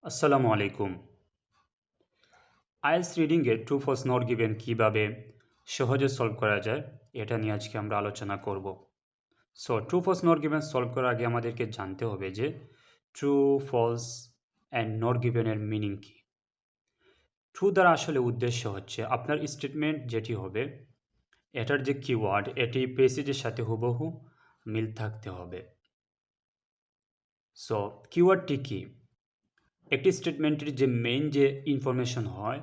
আসসালামু আলাইকুম। আইএলটিএস রিডিংয়ে ট্রু ফলস নট গিভেন কীভাবে সহজে সলভ করা যায় এটা নিয়ে আজকে আমরা আলোচনা করব। So true false not given solve করার আগে আমাদেরকে জানতে হবে যে ট্রু ফলস অ্যান্ড নট গিভেনের মিনিং কী। ট্রু দ্বারা আসলে উদ্দেশ্য হচ্ছে আপনার স্টেটমেন্ট যেটি হবে এটার যে কিওয়ার্ড এটি প্যাসেজের সাথে হুবহু মিল থাকতে হবে। সো কিওয়ার্ডটি কী? একটি স্টেটমেন্টের যে মেইন যে ইনফরমেশন হয়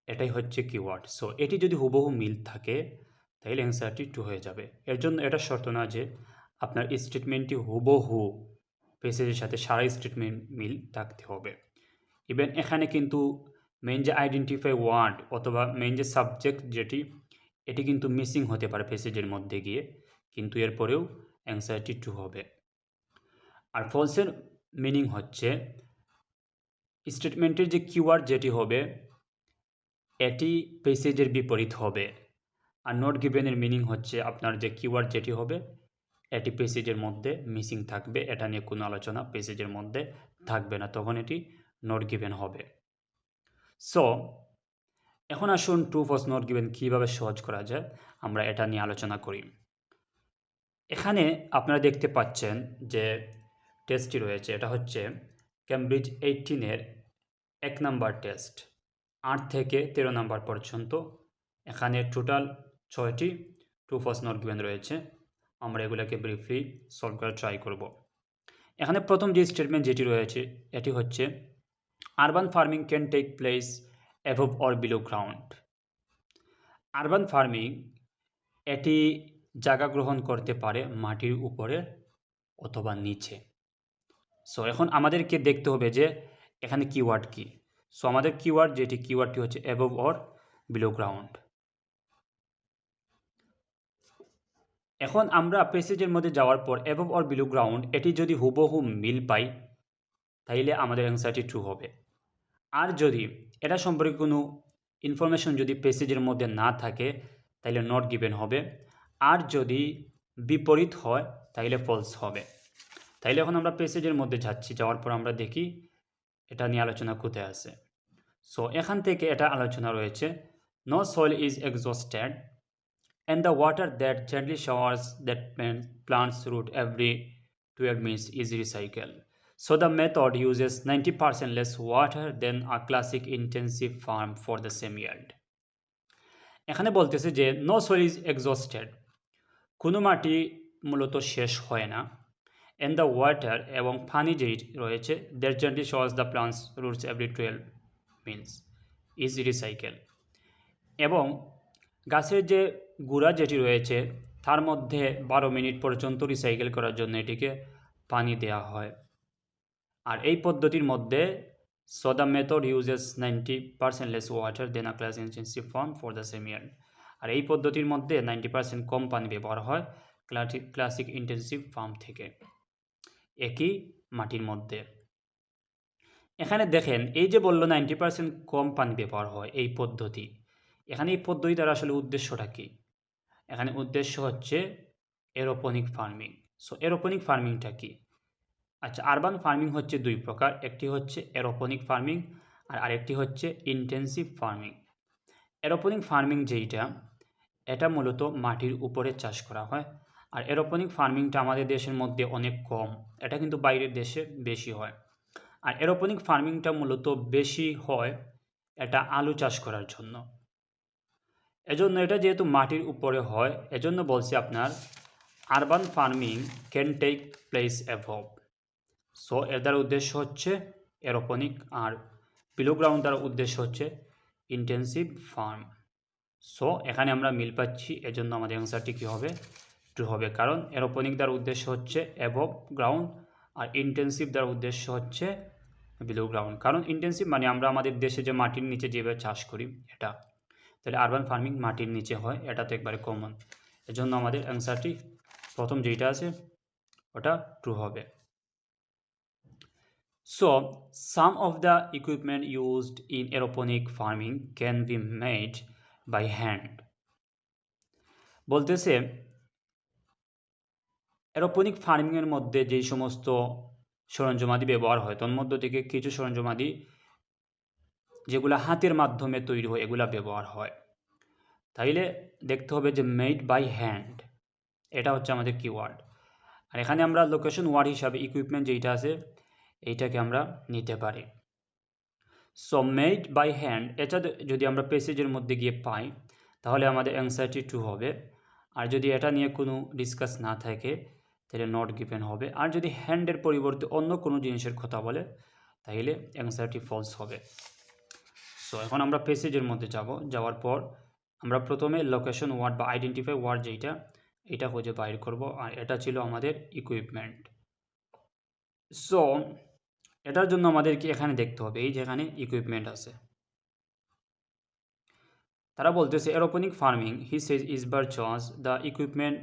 এটাই হচ্ছে কিওয়ার্ড। সো এটি যদি হুবহু মিল থাকে তাহলে অ্যান্সারটি ট্রু হয়ে যাবে। এর জন্য এটা শর্ত না যে আপনার স্টেটমেন্টটি হুবহু প্যাসেজের সাথে সারা স্টেটমেন্ট মিল থাকতে হবে। ইভেন এখানে কিন্তু মেইন যে আইডেন্টিফাই ওয়ার্ড অথবা মেইন যে সাবজেক্ট যেটি এটি কিন্তু মিসিং হতে পারে প্যাসেজের মধ্যে গিয়ে, কিন্তু এরপরেও অ্যান্সারটি ট্রু হবে। আর ফলসের মিনিং হচ্ছে স্টেটমেন্টের যে কিওয়ার্ড যেটি হবে এটি প্যাসেজের বিপরীত হবে। আর নট গিভেনের মিনিং হচ্ছে আপনার যে কিওয়ার্ড যেটি হবে এটি প্যাসেজের মধ্যে মিসিং থাকবে, এটা নিয়ে কোনো আলোচনা প্যাসেজের মধ্যে থাকবে না, তখন এটি নট গিভেন হবে। সো এখন আসুন ট্রু ফলস নট গিভেন কীভাবে সহজ করা যায় আমরা এটা নিয়ে আলোচনা করি। এখানে আপনারা দেখতে পাচ্ছেন যে টেস্টটি রয়েছে, এটা হচ্ছে ক্যামব্রিজ 18-এর 1 নাম্বার টেস্ট, 8 থেকে 13 নাম্বার পর্যন্ত। এখানে টোটাল 6টি ট্রু ফলস নট গিভেন রয়েছে। আমরা এগুলোকে ব্রিফলি সলভ করার ট্রাই করব। এখানে প্রথম যে স্টেটমেন্ট যেটি রয়েছে এটি হচ্ছে urban farming can take place above or below ground. Urban farming এটি জায়গা গ্রহণ করতে পারে মাটির উপরে অথবা নিচে। সো এখন আমাদেরকে দেখতে হবে যে এখানে কিওয়ার্ড কী। সো আমাদের কিওয়ার্ড যেটি কিওয়ার্ডটি হচ্ছে অ্যাবভ অর বিলো গ্রাউন্ড। এখন আমরা প্যাসেজের মধ্যে যাওয়ার পর অ্যাবভ অর বিলো গ্রাউন্ড এটি যদি হুবহু মিল পাই তাইলে আমাদের অ্যান্সারটি ট্রু হবে। আর যদি এটা সম্পর্কে কোনো ইনফরমেশন যদি প্যাসেজের মধ্যে না থাকে তাহলে নট গিভেন হবে। আর যদি বিপরীত হয় তাহলে ফলস হবে। তাইলে এখন আমরা প্যাসেজের মধ্যে যাচ্ছি, যাওয়ার পর আমরা দেখি এটা নিয়ে আলোচনা কোথায় আছে। সো এখান থেকে এটা আলোচনা রয়েছে no soil is exhausted and the water that gently showers that plant's root every 12 minutes is recycled. So the method uses 90% less water than a classic intensive farm for the same yield. এখানে বলতেছে যে no soil is exhausted, কোনো মাটি মূলত শেষ হয় না, and the water এবং পানি যেই রয়েছে that gently showers the plant's roots every 12 minutes is recycled, এবং গাছের যে গুঁড়া যেটি রয়েছে তার মধ্যে 12 মিনিট পর্যন্ত রিসাইকেল করার জন্য এটিকে পানি দেওয়া হয়। আর এই পদ্ধতির মধ্যে so the method uses 90% less water than a classic intensive farm for the same yield. আর এই পদ্ধতির মধ্যে 90% কম পানি ব্যবহার হয় ক্লাসিক ইন্টেন্সিভ ফার্ম থেকে একই মাটির মধ্যে। এখানে দেখেন এই যে বললো 90% কম পানি ব্যবহার হয় এই পদ্ধতি, এখানে এই পদ্ধতি দ্বারা আসলে উদ্দেশ্যটা কী? এখানে উদ্দেশ্য হচ্ছে এরোপনিক ফার্মিং। সো এরোপনিক ফার্মিংটা কী? আচ্ছা, আরবান ফার্মিং হচ্ছে দুই প্রকার, একটি হচ্ছে এরোপনিক ফার্মিং আর আরেকটি হচ্ছে ইন্টেন্সিভ ফার্মিং। এরোপনিক ফার্মিং যেইটা এটা মূলত মাটির উপরে চাষ করা হয়, আর এরোপনিক ফার্মিংটা আমাদের দেশের মধ্যে অনেক কম, এটা কিন্তু বাইরের দেশে বেশি হয়। আর এরোপনিক ফার্মিংটা মূলত বেশি হয় এটা আলু চাষ করার জন্য। এজন্য এটা যেহেতু মাটির উপরে হয় এজন্য বলছি আপনার urban farming can take place above. So এর দ্বারা উদ্দেশ্য হচ্ছে এরোপনিক, আর বিলো গ্রাউন্ড দ্বারা উদ্দেশ্য হচ্ছে ইন্টেন্সিভ ফার্ম। সো এখানে আমরা মিল পাচ্ছি, এজন্য আমাদের অ্যান্সারটি কী হবে? ট্রু হবে, কারণ এরোপনিক দ্বারা উদ্দেশ্য হচ্ছে অ্যাবভ গ্রাউন্ড আর ইন্টেন্সিভ দ্বারা উদ্দেশ্য হচ্ছে বিলো গ্রাউন্ড। কারণ ইন্টেন্সিভ মানে আমরা আমাদের দেশে যে মাটির নিচে যেভাবে চাষ করি এটা, তাহলে আরবান ফার্মিং মাটির নিচে হয়, এটা তো একবারে কমন। এজন্য আমাদের অ্যান্সারটি প্রথম যেটা আছে ওটা ট্রু হবে। So some of the equipment used in aeroponic farming can be made by hand. বলতেছে এরোপনিক ফার্মিংয়ের মধ্যে যেই সমস্ত সরঞ্জামাদি ব্যবহার হয়, তোর মধ্য থেকে কিছু সরঞ্জামাদি যেগুলো হাতের মাধ্যমে তৈরি হয় এগুলা ব্যবহার হয়। তাইলে দেখতে হবে যে মেড বাই হ্যান্ড, এটা হচ্ছে আমাদের কিওয়ার্ড। আর এখানে আমরা লোকেশন ওয়ার্ড হিসাবে ইকুইপমেন্ট যেটা আছে এইটাকে আমরা নিতে পারি। সো মেড বাই হ্যান্ড এটা যদি আমরা প্যাসেজের মধ্যে গিয়ে পাই তাহলে আমাদের অ্যান্সারটি ট্রু হবে। আর যদি এটা নিয়ে কোনো ডিসকাস না থাকে তাহলে নট গিভেন হবে। আর যদি হ্যান্ডের পরিবর্তে অন্য কোনো জিনিসের কথা বলে তাহলে অ্যান্সারটি ফলস হবে। সো এখন আমরা প্যাসেজের মধ্যে যাওয়ার পর আমরা প্রথমে লোকেশন ওয়ার্ড বা আইডেন্টিফাই ওয়ার্ড যেটা এটা খুঁজে বাইর করব। আর এটা ছিল আমাদের ইকুইপমেন্ট। সো এটার জন্য আমাদেরকে এখানে দেখতে হবে এই যেখানে ইকুইপমেন্ট আছে। তারা বলতেছে aeroponic farming he says is virtuous the equipment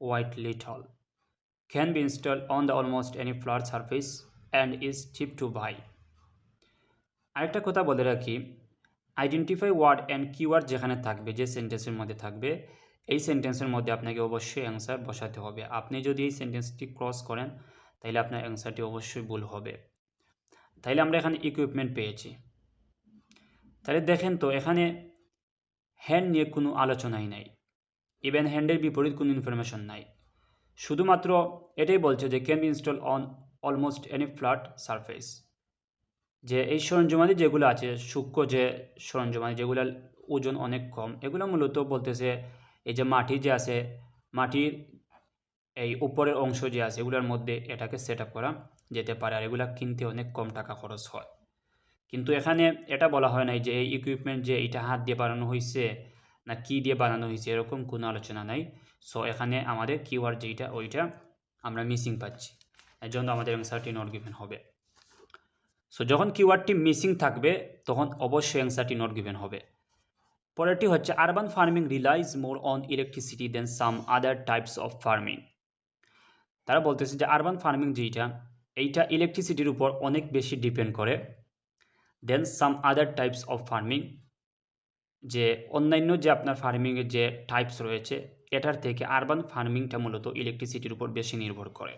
white little can be installed on the almost any flat surface and is cheap to buy। আরেকটা কথা বলে রাখি, আইডেন্টিফাই ওয়ার্ড অ্যান্ড কিওয়ার্ড যেখানে থাকবে, যে সেন্টেন্সের মধ্যে থাকবে, এই সেন্টেন্সের মধ্যে আপনাকে অবশ্যই অ্যান্সার বসাতে হবে। আপনি যদি এই সেন্টেন্সটি ক্রস করেন তাহলে আপনার অ্যান্সারটি অবশ্যই ভুল হবে। তাইলে আমরা এখানে ইকুইপমেন্ট পেয়েছি। তাহলে দেখেন তো এখানে হ্যান্ড নিয়ে কোনো আলোচনাই নাই, ইভেন হ্যান্ডের বিপরীত কোনো ইনফরমেশন নাই। শুধুমাত্র এটাই বলছে যে can be install on almost any flat surface, যে এই সরঞ্জামাদি যেগুলো আছে সূক্ষ্ম যে সরঞ্জামাদি যেগুলোর ওজন অনেক কম, এগুলো মূলত বলতেছে এই যে মাটি যে আছে, মাটির এই উপরের অংশ যে আছে এগুলোর মধ্যে এটাকে সেট আপ করা যেতে পারে। আর এগুলা কিনতে অনেক কম টাকা খরচ হয়। কিন্তু এখানে এটা বলা হয় নাই যে এই ইকুইপমেন্ট যে এটা হাত দিয়ে বানানো হয়েছে না কি দিয়ে বানানো হয়েছে, এরকম কোনো আলোচনা নাই। সো এখানে আমাদের কিওয়ার্ড যেটা ওইটা আমরা মিসিং পাচ্ছি, এর জন্য আমাদের অ্যান্সারটি নট গিভেন হবে। সো যখন কিওয়ার্ডটি মিসিং থাকবে তখন অবশ্যই অ্যান্সারটি নট গিভেন হবে। পরেরটি হচ্ছে urban farming relies more on electricity than some other types of farming. তারা বলতেছে যে আরবান ফার্মিং যেটা এইটা ইলেকট্রিসিটির উপর অনেক বেশি ডিপেন্ড করে দেন some other types of farming, যে অন্যান্য যে আপনার ফার্মিংয়ের যে টাইপস রয়েছে এটার থেকে আরবান ফার্মিংটা মূলত ইলেকট্রিসিটির উপর বেশি নির্ভর করে।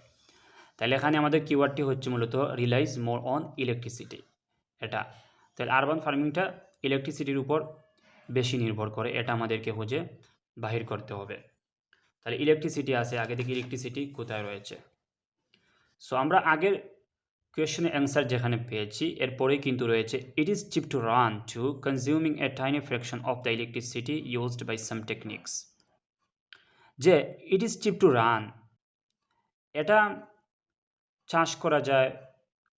তাহলে এখানে আমাদের কিওয়ার্ডটি হচ্ছে মূলত রিলাইজ মোর অন ইলেকট্রিসিটি, এটা। তাহলে আরবান ফার্মিংটা ইলেকট্রিসিটির উপর বেশি নির্ভর করে, এটা আমাদেরকে খুঁজে বাহির করতে হবে। তাহলে ইলেকট্রিসিটি আছে, আগে থেকে ইলেকট্রিসিটি কোথায় রয়েছে। সো আমরা আগের কোয়েশ্চেনের অ্যান্সার যেখানে পেয়েছি এরপরেই কিন্তু রয়েছে it is cheap to run to consuming a tiny fraction of the electricity used by some techniques. যে it is cheap to run, এটা চাষ করা যায়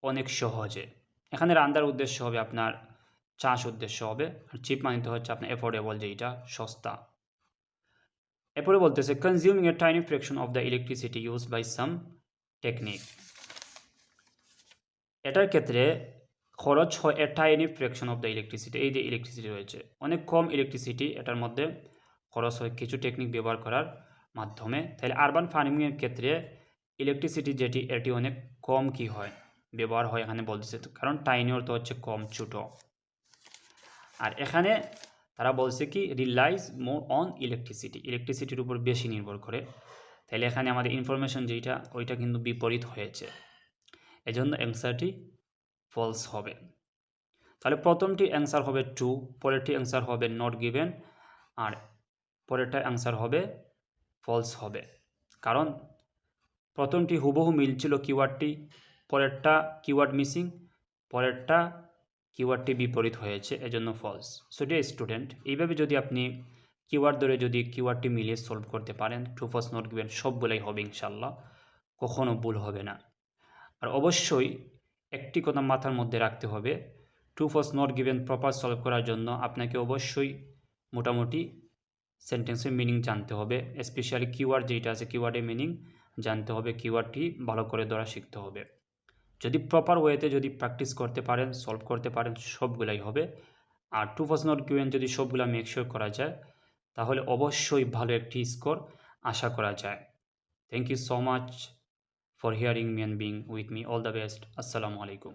অনেক সহজে। এখানে রান্নার উদ্দেশ্য হবে আপনার চাষ উদ্দেশ্য হবে, আর চিপ মানে তো হচ্ছে আপনার অ্যাফোর্ডেবল, যেটা সস্তা। এরপরে বলতেছে consuming a tiny fraction of the electricity used by some technique, এটার ক্ষেত্রে খরচ হয় a tiny fraction of the electricity, এই যে ইলেকট্রিসিটি রয়েছে অনেক কম ইলেকট্রিসিটি, এটার মধ্যে খরচ হয় কিছু টেকনিক ব্যবহার করার মাধ্যমে। তাহলে আরবান ফার্মিংয়ের ক্ষেত্রে ইলেকট্রিসিটি যেটি এটি অনেক কম কি হয় ব্যবহার হয় এখানে বলতেছে, কারণ টাইনি অর্থ হচ্ছে কম, ছোটো। আর এখানে তারা বলছে কি রিলাইজ মোর অন ইলেকট্রিসিটি, ইলেকট্রিসিটির উপর বেশি নির্ভর করে। তাহলে এখানে আমাদের ইনফরমেশন যেটা ওইটা কিন্তু বিপরীত হয়েছে, এজন্য অ্যান্সারটি ফলস হবে। তাহলে প্রথমটি অ্যান্সার হবে ট্রু, পরেরটি অ্যান্সার হবে নট গিভেন, আর পরেরটা অ্যান্সার হবে ফলস হবে। কারণ প্রথমটি হুবহু মিল ছিল কিওয়ার্ডটি, পরেরটা কিওয়ার্ড মিসিং, পরেরটা কিওয়ার্ডটি বিপরীত হয়েছে, এজন্য ফলস। সো ডিয়ার স্টুডেন্ট, এইভাবে যদি আপনি কিওয়ার্ড ধরে যদি কিওয়ার্ডটি মিলিয়ে সলভ করতে পারেন, ট্রু ফলস নট গিভেন সবগুলাই হবে ইনশাল্লাহ, কখনো ভুল হবে না। আর অবশ্যই একটি কথা মাথার মধ্যে রাখতে হবে, true false not given proper solve করার জন্য আপনাকে অবশ্যই মোটামুটি সেন্টেন্সের মিনিং জানতে হবে, স্পেশালি কিওয়ার্ড যেটা আছে কিওয়ার্ডের মিনিং জানতে হবে, কিওয়ার্ডটি ভালো করে ধরা শিখতে হবে। যদি প্রপার ওয়েতে যদি প্র্যাকটিস করতে পারেন, সলভ করতে পারেন, সবগুলাই হবে। আর ট্রু ফলস নট গিভেন যদি সবগুলা মেকশিওর করা যায় তাহলে অবশ্যই ভালো একটি স্কোর আশা করা যায়। Thank you so much for hearing me and being with me. All the best. Assalamu alaikum.